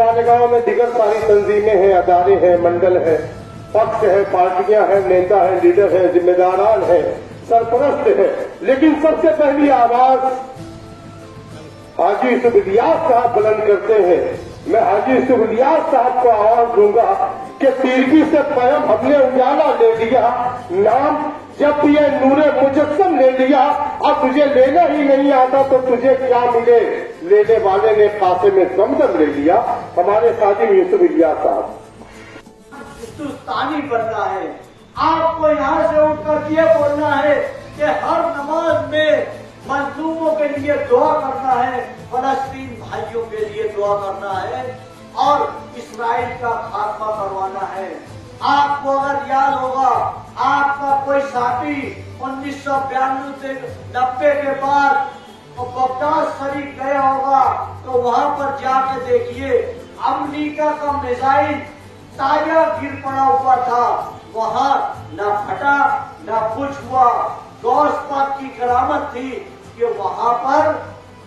बालिकाओं में दिगर सारी तंजीमें हैं, अदारे हैं, मंडल है, पक्ष है, पार्टियां हैं, नेता है, लीडर है, जिम्मेदारान है, सरपरस्त है, लेकिन सबसे पहली आवाज हाजी यूसुफ इलियास साहब बुलंद करते हैं। मैं हाजी यूसुफ इलियास साहब को आवाज दूंगा कि तीरगी से पैम हमने उजाला ले लिया, नाम जब ये नूरे मुजस्सम ले लिया, अब तुझे लेना ही नहीं आता तो तुझे क्या मिले, लेने वाले ने खासे में जमजम ले लिया। हमारे साथी यूसुफ इलियास साहब। हिंदुस्तानी बनना है, आपको यहाँ से उठकर ये बोलना है कि हर नमाज में मजलूमों के लिए दुआ करना है, फलस्तीन भाइयों के लिए दुआ करना है और इसराइल का खात्मा करवाना है। आपको अगर याद होगा, आपका कोई साथी 1992 के बाद बगदाद शरीफ गया होगा, तो वहां पर जाके देखिए अमेरिका का मिसाइल ताजा गिर पड़ा हुआ था, वहां न फटा न कुछ हुआ। गौस पाक की करामत थी कि वहां पर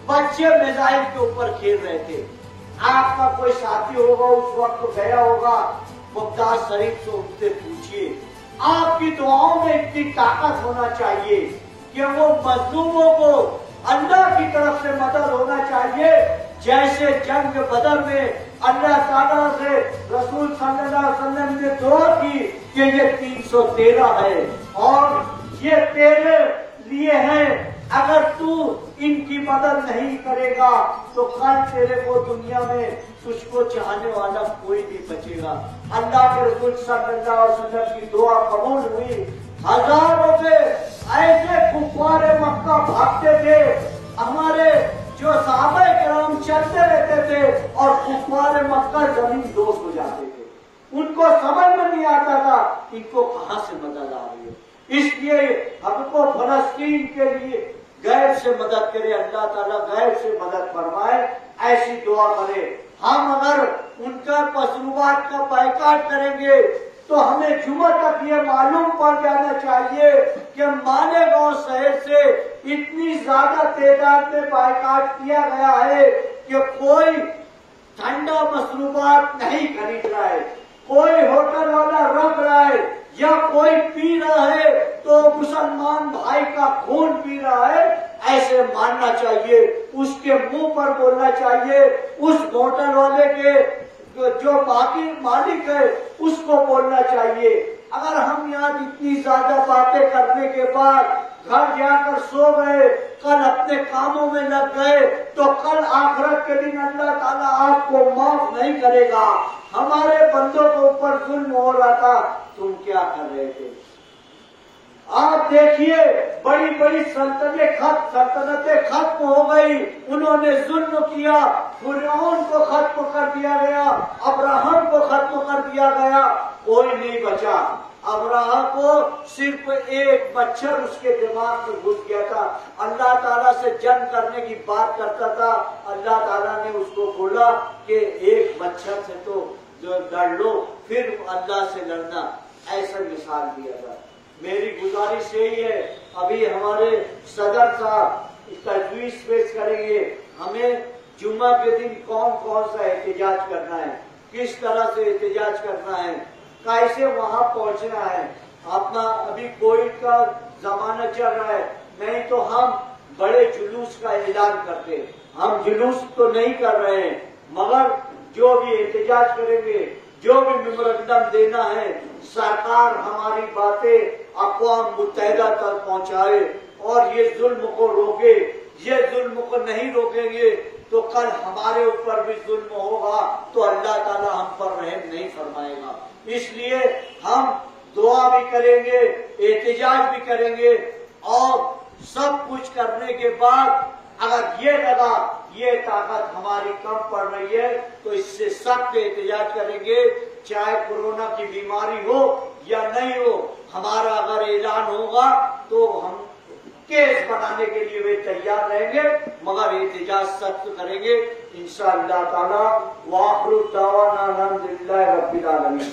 बच्चे मिसाइल के ऊपर खेल रहे थे। आपका कोई साथी होगा उस वक्त गया होगा बगदाद शरीफ से, उनसे पूछिए। आपकी दुआओं में इतनी ताकत होना चाहिए कि वो मजलूमों को अल्लाह की तरफ से मदद होना चाहिए, जैसे जंग बदर में अल्लाह ताला से रसूल सल्लल्लाहु अलैहि वसल्लम ने दुआ की कि ये 313 है और ये तेरे लिए है, अगर तू इनकी मदद नहीं करेगा तो कल तेरे को दुनिया में तुझको चाहने वाला कोई नहीं बचेगा। अल्लाह के रसूल सल्लल्लाहु अलैहि वसल्लम की दुआ कबूल हुई। हजारों से ऐसे कुफ्फारे मक्का भागते थे, हमारे जो सहाबा किराम चलते रहते थे और कुफ्फारे मक्का जमीन दोस्त हो जाते थे। उनको समझ में नहीं आता था इनको कहां से मदद आ रही है। इसलिए हमको फलस्तीन के लिए गैर से मदद करे, अल्लाह ताला गैर से मदद फरमाए, ऐसी दुआ करे। हम अगर उनका मसरूबात का बाइकाट करेंगे तो हमें जुमा तक ये मालूम पड़ जाना चाहिए कि मालेगांव शहर से इतनी ज्यादा तादाद में बाइकाट किया गया है कि कोई ठंडा मसरूबात नहीं खरीद रहा है, कोई होटल वाला रख रहा है या कोई पी रहा है तो मुसलमान भाई का खून पी रहा है, ऐसे मानना चाहिए। उसके मुंह पर बोलना चाहिए, उस होटल वाले के जो बाकी मालिक है उसको बोलना चाहिए। अगर हम यहाँ इतनी ज्यादा बातें करने के बाद घर जाकर सो गए, कल अपने कामों में लग गए, तो कल आखिरत के दिन अल्लाह ताला आपको माफ नहीं करेगा। हमारे बंदों के ऊपर जुल्म हो रहा था, तुम क्या कर रहे थे? आप देखिए बड़ी बड़ी सल्तनतें खत्म हो गई, उन्होंने जुल्म किया, फिरौन को खत्म कर दिया गया, अब्राहम को खत्म कर दिया गया, कोई नहीं बचा। अब्राहम को सिर्फ एक मच्छर उसके दिमाग में घुस गया था, अल्लाह ताला से जंग करने की बात करता था, अल्लाह ताला ने उसको बोला कि एक मच्छर से तो जो लड़ लो, फिर अल्लाह से लड़ना, ऐसा मिसाल दिया था। मेरी गुजारिश यही है, अभी हमारे सदर साहब इसका तजवीज पेश करेंगे, हमें जुम्मा के दिन कौन कौन सा एहतजाज करना है, किस तरह से एहतजाज करना है, कैसे वहां पहुंचना है। अपना अभी कोविड का जमाना चल रहा है, नहीं तो हम बड़े जुलूस का ऐलान करते, हम जुलूस तो नहीं कर रहे हैं, मगर जो भी एहतजाज करेंगे, जो भी मेमोरेंडम देना है, सरकार हमारी बातें अक़वाम मुत्तहिदा तक पहुंचाए और ये जुल्म को रोके। ये जुल्म को नहीं रोकेंगे तो कल हमारे ऊपर भी जुल्म होगा तो अल्लाह ताला हम पर रहम नहीं फरमाएगा। इसलिए हम दुआ भी करेंगे, एहतजाज भी करेंगे और सब कुछ करने के बाद अगर ये लगा ये ताकत हमारी कम पड़ रही है तो इससे सख्त एहतजाज करेंगे, चाहे कोरोना की बीमारी हो या नहीं हो। हमारा अगर ऐलान होगा तो हम केस बनाने के लिए वे तैयार रहेंगे, मगर एहतजाज सख्त करेंगे इंशाअल्लाह ताला। वाखिरु दावाना अल्हम्दुलिल्लाहि रब्बिल आलमीन।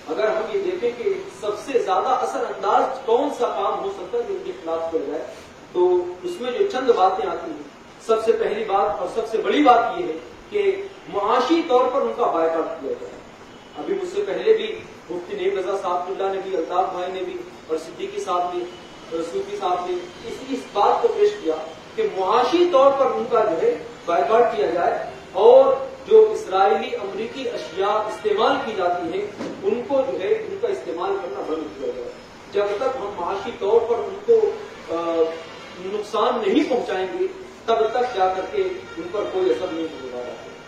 अगर हम ये देखें कि सबसे ज्यादा असर अंदाज कौन सा काम हो सकता है जो उनके खिलाफ कर जाए, तो उसमें जो चंद बातें आती हैं, सबसे पहली बात और सबसे बड़ी बात यह है कि معاشی طور پر ان کا بائیکاٹ کیا جائے. ابھی مجھ سے پہلے بھی مفتی نعیم رضا صاحب اللہ نے بھی، الطاف بھائی نے بھی، اور صدیقی صاحب نے، صوفی صاحب نے اس بات کو پیش کیا کہ معاشی طور پر ان کا جو ہے بائیکاٹ کیا جائے، اور جو اسرائیلی امریکی اشیاء استعمال کی جاتی ہیں ان کو جو ہے ان کا استعمال کرنا بند کیا جائے. جب تک ہم معاشی طور پر ان کو نقصان نہیں پہنچائیں گے تب تک جا کر کے ان پر کوئی اثر نہیں ہوگا.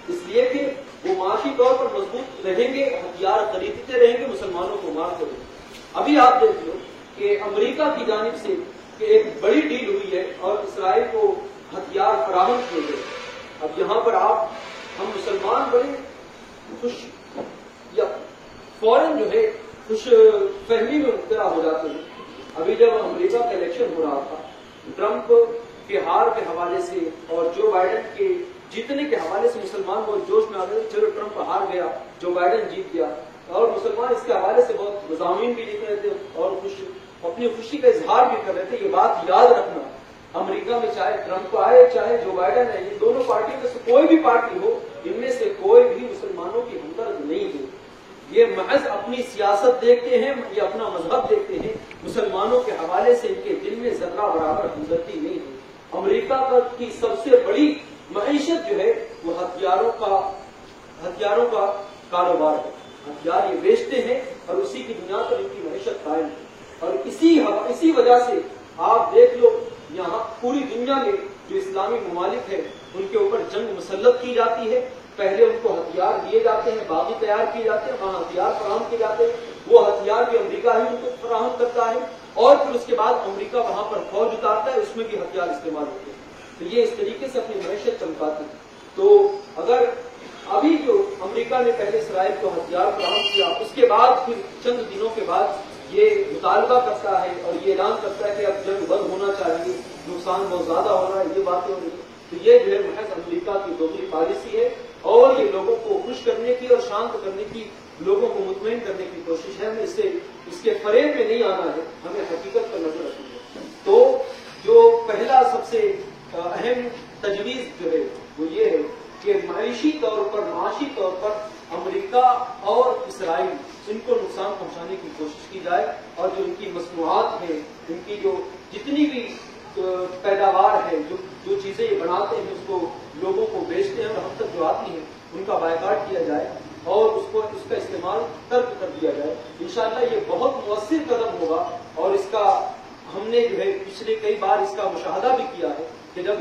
اس لیے کہ وہ معاشی طور پر مضبوط رہیں گے، ہتھیار خریدتے رہیں گے، مسلمانوں کو مارتے رہیں گے. ابھی آپ دیکھ لو کہ امریکہ کی جانب سے کہ ایک بڑی ڈیل ہوئی ہے اور اسرائیل کو ہتھیار فراہم کیے گئے. اب یہاں پر ہم مسلمان بڑے خوش یا فوراً جو ہے خوش فہمی میں مبتلا ہو جاتے ہیں. ابھی جب امریکہ کا الیکشن ہو رہا تھا، ٹرمپ کے ہار کے حوالے سے اور جو بائیڈن کے جیتنے کے حوالے سے مسلمان بہت جوش میں آ گئے. چلو ٹرمپ ہار گیا، جو بائیڈن جیت گیا، اور مسلمان اس کے حوالے سے بہت مضامین بھی لکھ رہے تھے اور اپنی خوشی کا اظہار بھی کر رہے تھے. یہ بات یاد رکھنا، امریکہ میں چاہے ٹرمپ آئے چاہے جو بائیڈن ہے، یہ دونوں پارٹیوں میں سے کوئی بھی پارٹی ہو، ان میں سے کوئی بھی مسلمانوں کی ہمدرد نہیں ہے. یہ محض اپنی سیاست دیکھتے ہیں یا اپنا مذہب دیکھتے ہیں، مسلمانوں کے حوالے سے ان کے دل میں ذرہ برابر ہمدردی نہیں ہے. امریکہ کی سب سے بڑی معیشت جو ہے وہ ہتھیاروں کا کاروبار ہے. ہتھیار یہ بیچتے ہیں اور اسی کی بنیاد پر ان کی معیشت قائم ہے. اور اسی وجہ سے آپ دیکھ لو یہاں پوری دنیا میں جو اسلامی ممالک ہیں ان کے اوپر جنگ مسلط کی جاتی ہے. پہلے ان کو ہتھیار دیے جاتے ہیں، باغی تیار کیے جاتے ہیں، وہاں ہتھیار فراہم کیے جاتے ہیں. وہ ہتھیار بھی امریکہ ہی ان کو فراہم کرتا ہے، اور پھر اس کے بعد امریکہ وہاں پر فوج اتارتا ہے، اس میں بھی ہتھیار استعمال ہوتے ہیں. تو یہ اس طریقے سے اپنی معیشت چمکاتے ہیں. تو اگر ابھی جو امریکہ نے پہلے اسرائیل کو ہتھیار فراہم کیا، اس کے بعد پھر چند دنوں کے بعد یہ مطالبہ کرتا ہے اور یہ اعلان کرتا ہے کہ اب جنگ بند ہونا چاہیے، نقصان بہت زیادہ ہو رہا ہے، یہ باتیں ہو رہی ہیں. تو یہ جو ہے محض امریکہ کی دوسری پالیسی ہے، اور یہ لوگوں کو خوش کرنے کی اور شانت کرنے کی، لوگوں کو مطمئن کرنے کی کوشش ہے. ہمیں اس کے فریب میں نہیں آنا ہے، ہمیں حقیقت پر نظر رکھنی ہے. تو جو پہلا سب سے اہم تجویز جو ہے وہ یہ ہے کہ معاشی طور پر امریکہ اور اسرائیل ان کو نقصان پہنچانے کی کوشش کی جائے، اور جو ان کی مصنوعات ہیں، ان کی جو جتنی بھی پیداوار ہے، جو چیزیں یہ بناتے ہیں، اس کو لوگوں کو بیچتے ہیں اور ہم تک جو آتی ہیں ان کا بائیکاٹ کیا جائے اور اس کا استعمال ترک کر دیا جائے. انشاءاللہ یہ بہت مؤثر قدم ہوگا، اور اس کا ہم نے جو ہے پچھلے کئی بار اس کا مشاہدہ بھی کیا ہے کہ جب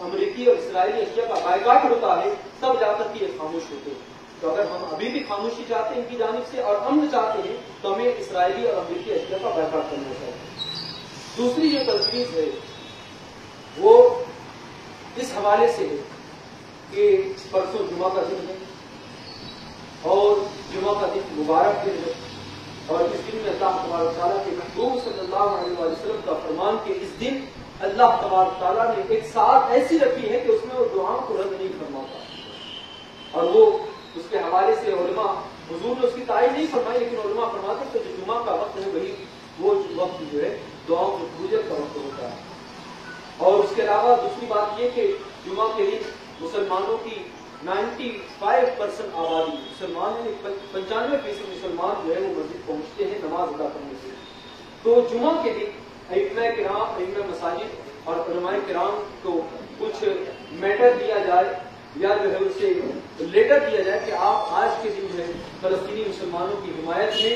امریکی اور اسرائیلی اشیاء کا بائیکاٹ ہوتا ہے تب جا کر کے یہ خاموش ہوتے ہیں. تو اگر ہم ابھی بھی خاموشی چاہتے ہیں ان کی جانب سے اور امن چاہتے ہیں تو ہمیں اسرائیلی اور امریکی اشیاء کا بائیکاٹ کرنا چاہیے. دوسری جو تجویز ہے وہ اس حوالے سے ہے کہ پرسوں جمعہ کا دن ہے اور جمعہ کا دن مبارک دن ہے، اور اس دن میں اللہ تبارک تعالیٰ کے محبوب صلی اللہ علیہ وسلم کا فرمان کہ اس دن اللہ تبارک تعالیٰ نے ایک ساتھ ایسی رکھی ہے کہ اس میں وہ دعاؤں کو رد نہیں فرماتا. اور وہ اس کے حوالے سے علماء، حضور نے اس کی تعریف نہیں فرمائی، لیکن علماء فرماتے کہ جو جمعہ کا وقت ہے وہی وہ وقت جو ہے دعاؤں کی قبولیت کا وقت ہوتا ہے. اور اس کے علاوہ دوسری بات یہ کہ جمعہ کے دن مسلمانوں کی 95% آبادی مسلمان ہیں، 95% مسلمان جو ہے وہ مسجد پہنچتے ہیں نماز ادا کرنے کے لیے. تو جمعہ کے دن ائمہ کرام، ائمہ مساجد اور علماء کرام کو کچھ میٹر دیا جائے یا جو ہے اسے لیٹر دیا جائے کہ آپ آج کے دن جو ہے فلسطینی مسلمانوں کی حمایت میں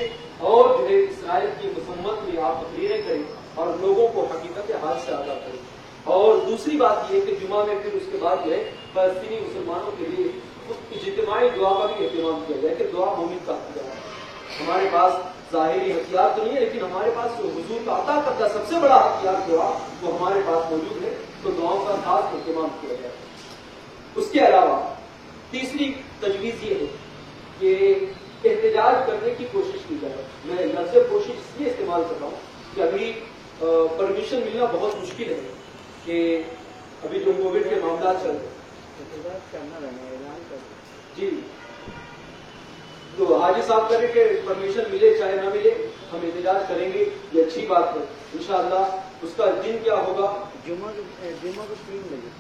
اور جو ہے اسرائیل کی مذمت میں آپ تقریریں کریں اور لوگوں کو حقیقت حال سے آگاہ کریں. اور دوسری بات یہ کہ جمعہ میں پھر اس کے بعد جو ہے فلسطینی مسلمانوں کے لیے اجتماعی دعا کا بھی اہتمام کیا جائے کہ دعا مومن کا ہتھیار ہے. ہمارے پاس ظاہری ہتھیار تو نہیں ہے، لیکن ہمارے پاس حضور کا عطا کردہ سب سے بڑا ہتھیار دعا وہ ہمارے پاس موجود ہے، تو دعاؤں کا خاص اہتمام کیا جائے. اس کے علاوہ تیسری تجویز یہ ہے کہ احتجاج کرنے کی کوشش کی جائے. میں لفظ کوشش اس لیے استعمال کر رہا ہوں کہ ابھی پرمیشن ملنا بہت مشکل ہے، کہ ابھی جو کووڈ کے معاملات چل رہے جی، تو حاجی صاحب کریں کہ پرمیشن ملے چاہے نہ ملے ہم احتجاج کریں گے، یہ اچھی بات ہے. انشاءاللہ اس کا دن کیا ہوگا؟ جمعہ کو 3 بجے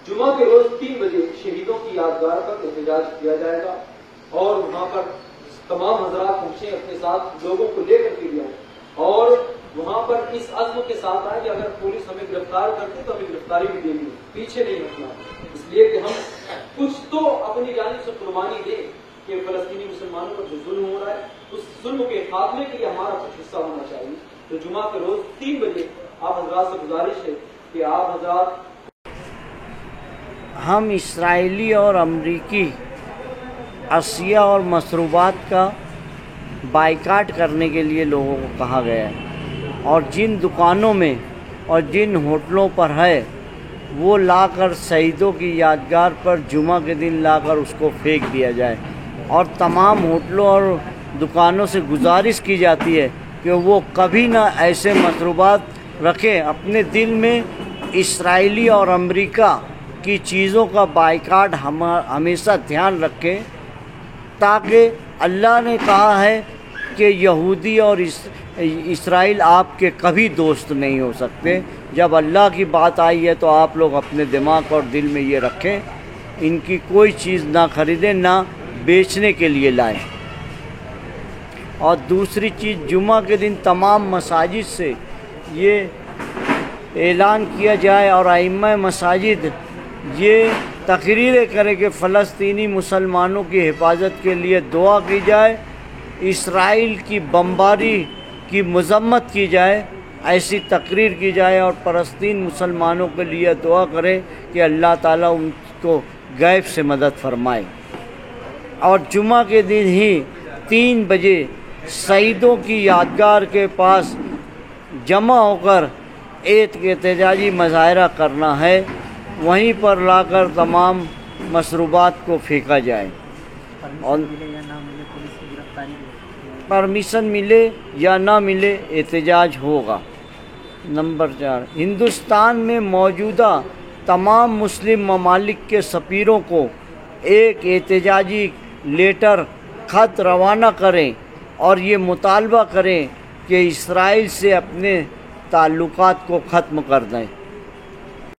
जुमा के रोज 3 बजे शहीदों की यादगार पर एहतजाज किया जाएगा और वहां पर तमाम हजरात पहुंचे, अपने साथ लोगों को लेकर के भी आए और वहां पर इस अज़्म के साथ आए कि अगर पुलिस हमें गिरफ्तार करती तो हमें गिरफ्तारी भी देंगे, पीछे नहीं हटना, इसलिए कि हम कुछ तो अपनी जानिब से कुर्बानी दें कि फलस्तीनी मुसलमानों पर जो जुल्म हो रहा है उस जुल्म के खात्मे के लिए हमारा कुछ हिस्सा होना चाहिए। तो जुमा के रोज 3 बजे आप हजरात से गुजारिश है कि आप हजरात हम इसराइली और अमरीकी अशिया और मशरूबात का बाइकाट करने के लिए लोगों को कहा गया है और जिन दुकानों में और जिन होटलों पर है वो लाकर शहीदों की यादगार पर जुमा के दिन लाकर उसको फेंक दिया जाए और तमाम होटलों और दुकानों से गुजारिश की जाती है कि वो कभी ना ऐसे मशरूबात रखें, अपने दिल में इसराइली और अमेरिका की चीज़ों का बाइकाट हमेशा ध्यान रखें, ताकि अल्लाह ने कहा है कि यहूदी और इसराइल आपके कभी दोस्त नहीं हो सकते। जब अल्लाह की बात आई है तो आप लोग अपने दिमाग और दिल में ये रखें, इनकी कोई चीज़ ना खरीदें ना बेचने के लिए लाएं। और दूसरी चीज़, जुमा के दिन तमाम मसाजिद से ये ऐलान किया जाए और आइम्मा मसाजिद ये तकरीरें करें कि फ़लस्तीनी मुसलमानों की हिफाजत के लिए दुआ की जाए, इसराइल की बमबारी की मज़म्मत की जाए, ऐसी तकरीर की जाए और फ़लस्तीन मुसलमानों के लिए दुआ करें कि अल्लाह ताला उनको गैब से मदद फरमाए। और जुमा के दिन ही 3 बजे शहीदों की यादगार के पास जमा होकर एक एहतजाजी मुजाहरा करना है, वहीं पर लाकर तमाम मशरूबात को फेंका जाए और परमिशन मिले या ना मिले एहतजाज होगा। नंबर 4, हिंदुस्तान में मौजूदा तमाम मुस्लिम ममालिक के सफ़ीरों को एक एहतजाजी लेटर ख़त रवाना करें और ये मुतालबा करें कि इसराइल से अपने ताल्लुकात को ख़त्म कर दें।